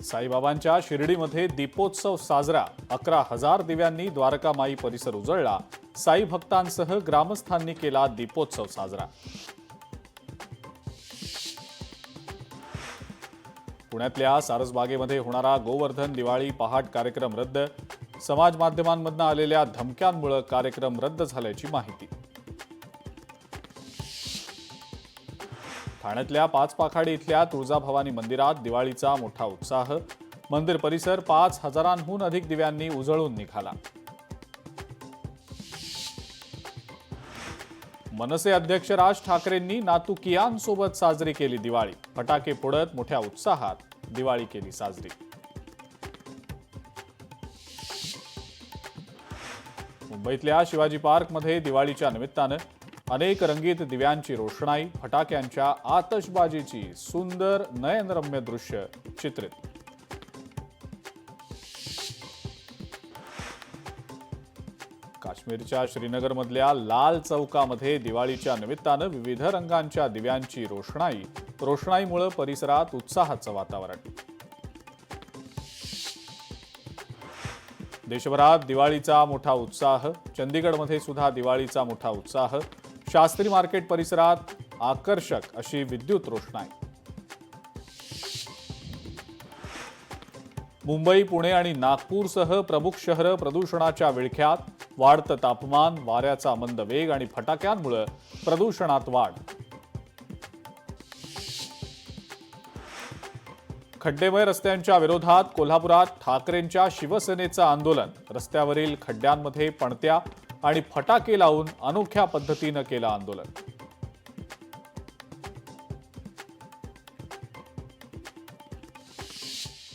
साईबाबांच्या शिर्डीमध्ये दीपोत्सव साजरा. 11,000 दिव्यांनी द्वारकामाई परिसर उजळला. साई भक्तांसह ग्रामस्थांनी केला दीपोत्सव साजरा. पुण्यातल्या सारसबागेमध्ये होणारा गोवर्धन दिवाळी पहाट कार्यक्रम रद्द. समाज माध्यमांमधून आलेल्या धमक्यांमुळे कार्यक्रम रद्द झाल्याची माहिती. ठाण्यातल्या पाचपाखाडी इथल्या तुळजाभवानी मंदिरात दिवाळीचा मोठा उत्साह. मंदिर परिसर 5,000हून अधिक दिव्यांनी उजळून निघाला. मनसे अध्यक्ष राज ठाकरेंनी नातू कियानसोबत साजरी केली दिवाळी. फटाके फोडत मोठ्या उत्साहात दिवाळी केली साजरी. मुंबईतल्या शिवाजी पार्कमध्ये दिवाळीच्या निमित्तानं अनेक रंगीत दिव्यांची रोषणाई, फटाक्यांच्या आतषबाजीची सुंदर नयनरम्य दृश्य चित्रित. काश्मीरच्या श्रीनगरमधल्या लाल चौकामध्ये दिवाळीच्या निमित्तानं विविध रंगांच्या दिव्यांची रोषणाई. रोषणाईमुळे परिसरात उत्साहाचं वातावरण. देशभरात दिवाळीचा मोठा उत्साह. चंदीगडमध्ये सुद्धा दिवाळीचा मोठा उत्साह. शास्त्री मार्केट परिसरात आकर्षक अशी विद्युत रोषणाई. मुंबई, पुणे आणि नागपूरसह प्रमुख शहरं प्रदूषणाच्या विळख्यात. वाढतं तापमान, वाऱ्याचा मंद वेग आणि फटाक्यांमुळे प्रदूषणात वाढ. खड्डेमय रस्त्यांच्या विरोधात कोल्हापुरात ठाकरेंच्या शिवसेनेचं आंदोलन. रस्त्यावरील खड्ड्यांमध्ये पणत्या आणि फटाके लावून अनोख्या पद्धतीनं केलं आंदोलन.